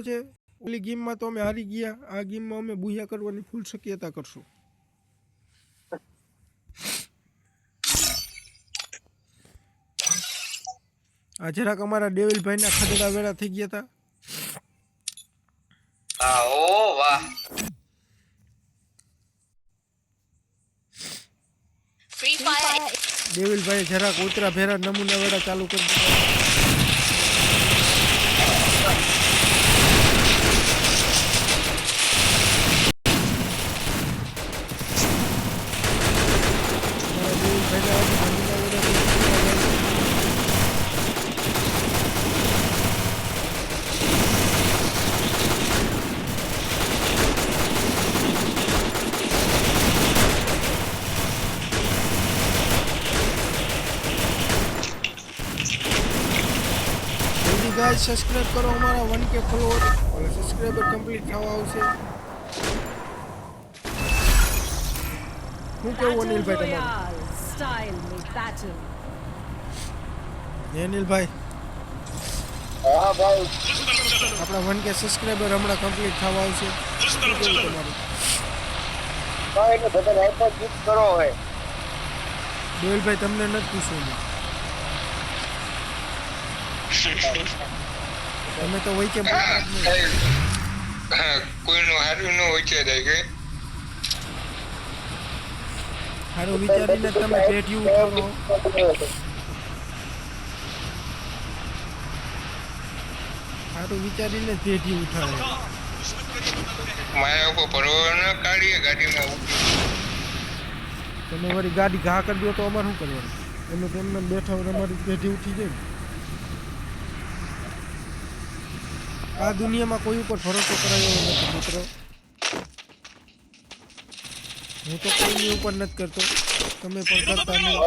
છે ઓલી ગેમમાં તો અમે હારી ગયા, આ ગેમમાં અમે બુયા કરવાની ફૂલ શક્યતા કરશું. આ જરાક અમારા ડેવિલભાઈના ખદડા વેળા થઈ ગયા હતા. હા ઓ વાહ. Free Fire. ડેવિલભાઈ જરાક ઉતરા ભેરા નમૂના વેળા ચાલુ કરી દીધા. ગાઈસ સબસ્ક્રાઇબ કરો અમારા 1k ફોલોવર અને સબસ્ક્રાઇબર કમ્પ્લીટ થવા આવશે. હું કેવું અનિલભાઈ તમારું? Style me battle. અનિલભાઈ હા ભાઈ આપણા 1k સબસ્ક્રાઇબર હમણાં કમ્પ્લીટ થવા આવશે. શું કેવું તમારું? ભાઈ ને બધા રાઈપર ગીત કરો હવે. ડેવિલભાઈ તમને નથી પૂછવું મેં. તમે તો હોય કે કોઈનું હારું ન હોય છે કે સારું વિચારીને તમે પેઢી ઉઠાવો. સારું વિચારીને પેઢી ઉઠાવો. મારા ઉપર ભરવા ન કાઢીએ ગાડીમાં. તમે મારી ગાડી ઘા કરી દો તો અમારે શું કરવાનું? અમે તમને બેઠા હોય અમારી પેઢી ઉઠી જાય. આ દુનિયામાં કોઈ ઉપર ભરોસો કરાયો નથી મિત્રો. હું તો કોઈની ઉપર નથી કરતો, તમે પણ કરતા નહીં.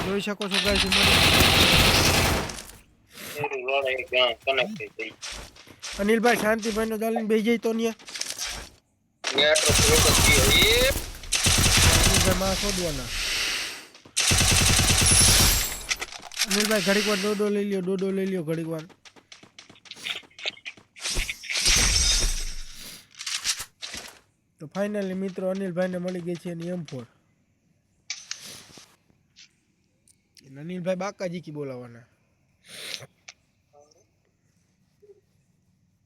જોઈ શકો છો ગાઈસ અનિલભાઈ શાંતિભાઈ નો ચાલીને બેસી જાય તો માં શોધવાના. અનિલભાઈ ઘડીક વાર ડોડો લઈ લ્યો ઘડીક વાર. તો ફાઇનલી મિત્રો અનિલભાઈને મળી ગઈ છે એની M4. અનિલભાઈ બાકાજી કી બોલાવાના.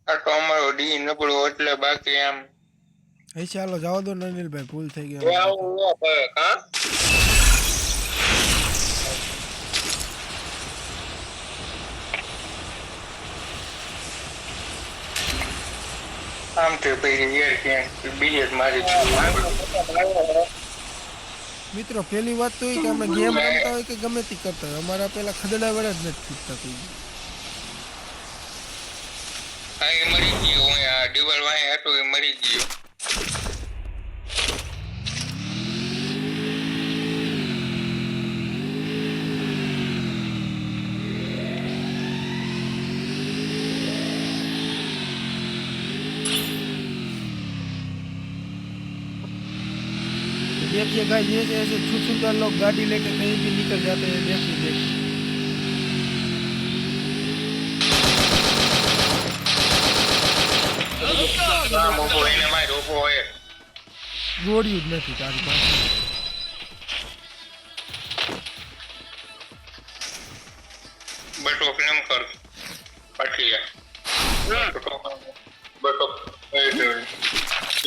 આ તો અમારો ડી નબળો એટલે બાકી આમ હે ચાલો જાવ દો અનિલભાઈ, ભૂલ થઈ ગઈ. આમ તો બીજે મારી મિત્રો પહેલી વાત તો એ કે અમે ગેમ રમતા હોય કે ગમે તે કરતા હોય, અમારા પેલા ખદડા વેળા જ નથી છૂટતા કોઈ. હા મરી ગયો હું આ ડિવલ વાહે હતો એ મરી ગયો. देखिए गाइस ये ऐसे छुछुंदर लोग गाड़ी लेके कहीं भी निकल जाते हैं. देखिए જોડ્યું જ નથી તારી પાસે. બટો ફિલ્મ કર પાટિયા બટો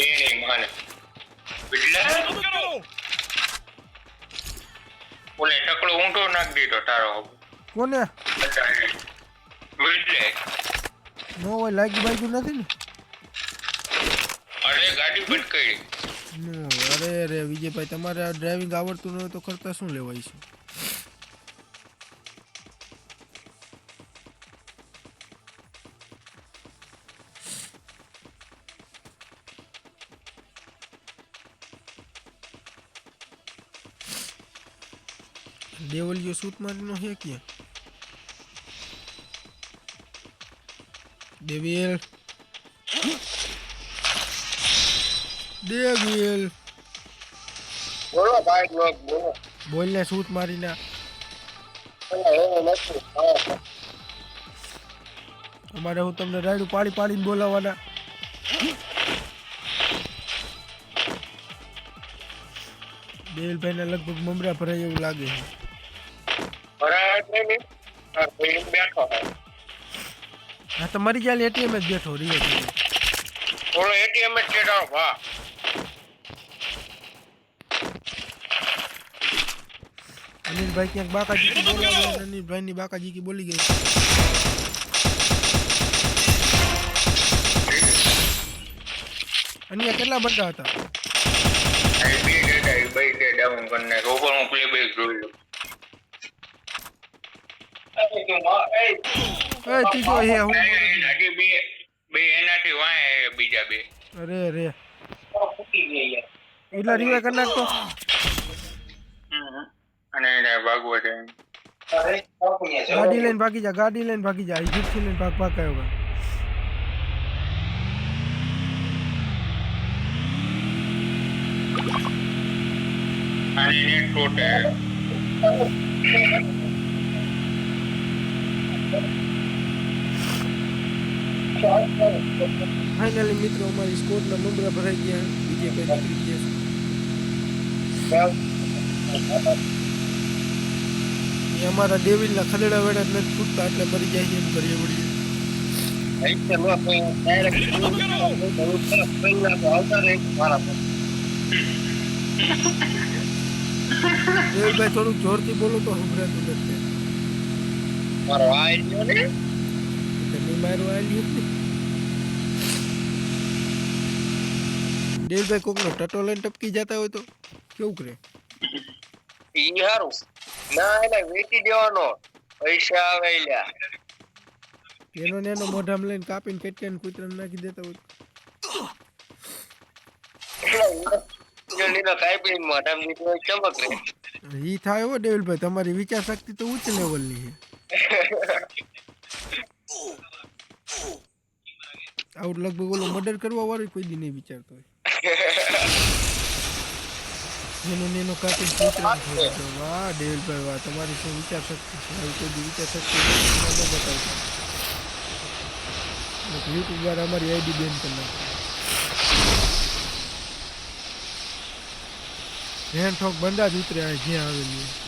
એની માને ઓલે ટકડો ઊંટો નાખ દીધો તારો. કોને બિલ્લે નો હોય લાગી બાજુ નથી ને. અરે ગાડી બંધ કરી. નો અરે વિજયભાઈ તમારે આ ડ્રાઇવિંગ આવડતું ન હોય તો કરતા શું લેવાય છે? દેવલિયો સૂત મારીનો છે ક્યાં? ડેવિલ ડેવિલ બોલો ભાઈ લોક બોલો બોલને શૂટ મારીને એવું નથી અમારે હું તમને રાયડું પાડી પાડીને બોલાવવાના દેવલભાઈને લગભગ મમરા ભરાય એવું લાગે છે ભરાય નહીં હા ભાઈ બેઠો હા તો મરી ગયા એટીએમ જ બેઠો રીએ થોડો એટીએમ જ કેટાણો ભા અનિલભાઈ ક્યાંક બાકાજી બોલાવે અનિલભાઈની બાકાજી બોલી ગઈ અને કેટલા બંદા હતા બે ડાઉન કરીને રોબર હું પ્લે બેક જોઈ લઉં એ ત્રીજો હે હું હજી બે એનાથી વાય બીજા બે અરે રે ફૂટી ગઈ યાર એટલા રીવા કરી નાખતો અને એને ભાગવા દે અરે ફૂટી ગયા ગાડી લઈને ભાગી જા જીપસી લઈને ભાગ કયો અને એને ટોટે ફાઇનલી મિત્રો અમારી સ્કોરના નંબર ભરાઈ ગયા બીજે કઈ નીકળી ગયા એ અમારા ડેવિલના ખદડા વેડા નથી ફૂટતા એટલે મરી જાય છે એમ કરીએ વળીએ ऐसे लोग डायरेक्ट આવતા રહે મારા દેવલભાઈ થોડુંક જોરથી બોલો તો સંભળાતું નથી મારો આઈડિયો ને તમે મારું આલ્યું દેવલભાઈ કોકનો ટટો લઈને ટપકી જતા હોય તો કેવું કરે ઈ હારું ના એને વેચી દેવાનો પૈસા આવે લ્યા એનો ને એનો મોઢામાં લઈને કાપીને પેટીને કૂતરાને નાખી દેતા હોય લીધો કાપી મોઢામાં લીધો ચમક રે ઈ થાય હો દેવલભાઈ તમારી વિચાર શક્તિ તો ઉચ્ચ લેવલની છે આવું લગભગ ઓલો મર્ડર કરવા વાળો કોઈ દી નહીં વિચારતો હોય એનો કાપીને કૂતરાને વાહ દેવલભાઈ વાહ તમારી શું વિચાર શક્તિ છે આવી કોઈ દી વિચાર શક્તિ ન બતાવતા યુટ્યુબ દ્વારા અમારી આઈડી બેન કરી નાખી હેન્ડ ઠોક બંદા જ ઉતરે જ્યાં આવેલી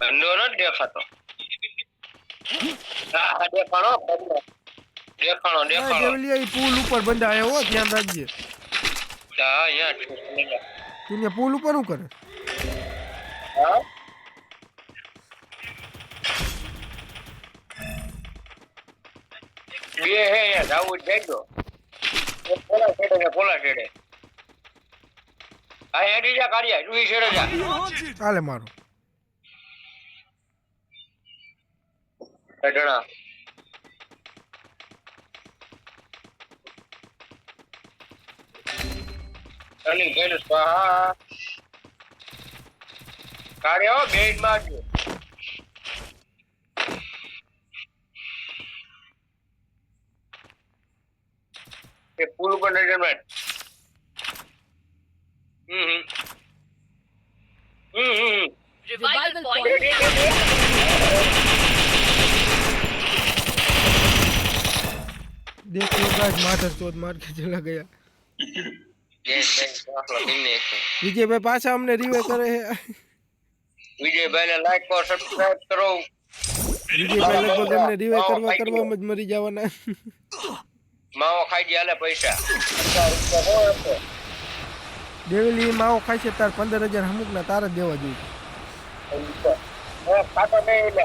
બંધો ન દેખાતો દેખાણો દેખાણો દેખાણો દેવલિયા પુલ ઉપર બંદા આવ્યો હો ધ્યાન રાખજે હા અહીંયા તું પુલ ઉપર શું કરે હા બે હે અહીંયા જાવું જાય તો પોલા છેડે હા હેડી જા કાઢ્યા તું છેડે જા ચાલે મારો હેડણા ચાલી ગયેલું સ્વાહા કાઢ્યો બેડ મારજો એ પુલ ઉપર નજર માર Revival point. देख लो गाइस मास्टर चोद मार के चला गया विजय भाई पाछा हमने रिवे करे है विजय भाई ने लाइक और सब्सक्राइब करो विजय भाई लगभग हमने रिवे करवा में मरी जावाना माओ खाई दिया पैसा देवेली माओ खाई से तार 15,000 हमक ना तार देवा જોઈએ ખાતો નહીં લે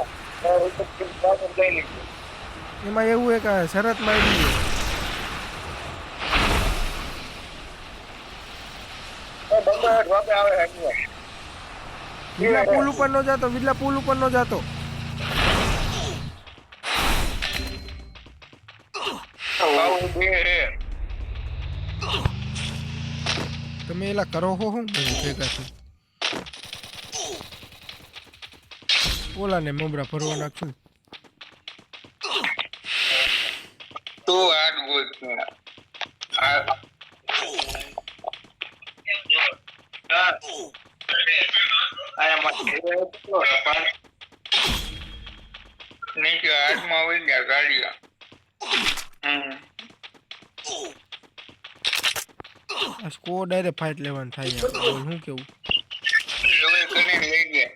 લઈ લીધું એમાં એવું એક શરત મારી વિલા પુલ ઉપર નો જાતો તમે એલા કરો હો હું ભેગા છો ઓલાને મમરા ભરવા નાખશું તો આડ ગોત નીચે હાથમાં હોય ગયા ગાડીયા આ સ્કોર ડાયરેક્ટ ફાઇટ લેવાનું થાય યાર બોલ હું કેવું હવે કરીને લઈ ગયા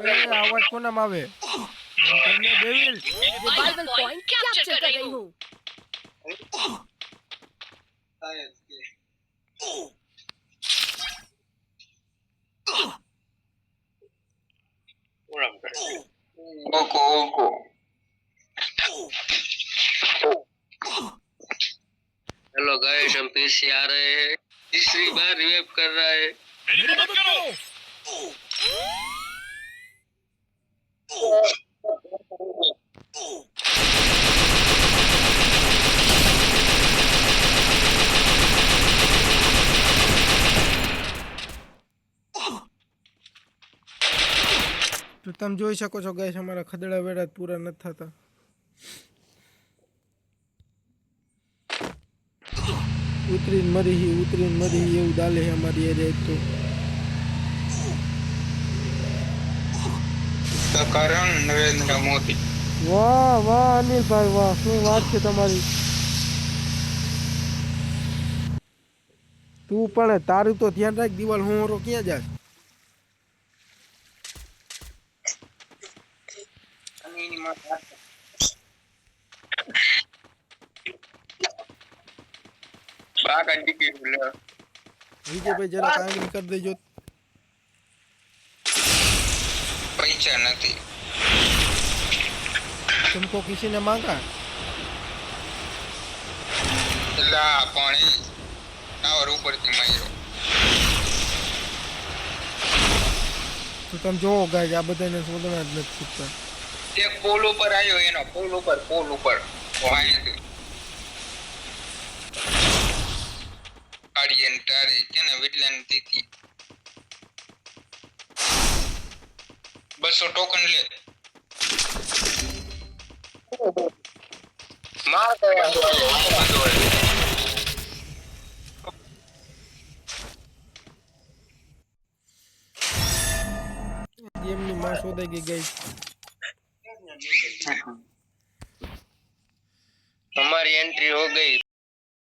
એ અવાજ કોનામાં આવે તમને ડેવિલ Revival point capture कर रही हूँ. ओको ओको हेलो गाइस हम फिर से आ रहे हैं तीसरी बार रिवाइव कर रहा है मेरी मदद करो તો તમે જોઈ શકો છો ગાઈસ અમારા ખદડા વેડા પૂરા નથી થતા ઉતરીને મરી એવું દાલે છે અમારી એરિયા તો કરણ નરેન્દ્ર મોદી વાહ વાહ અનિલભાઈ વાહ શું વાત છે તમારી તું પણ તારું તો ધ્યાન રાખ દિવાલ હું ક્યાં જાય બાકા ટિકિટ લે વિજયભાઈ જરા કાંગરી કરી દેજો પૈસા નથી तुमको किसी ने मांगा લા પણ ટાવર ઉપરથી માર્યો તો તમે જોવો ગાઈસ આ બધાને શોધવા જ નથી શકતા એક પોલ ઉપર આવ્યો એનો પોલ ઉપર વાય ગાડી એન્ટારે કેને વિટલેન દીધી 200 ટોકન લે मार गेमની માં શોધાઈ ગઈ ગાઈસ हमारी एंट्री हो गई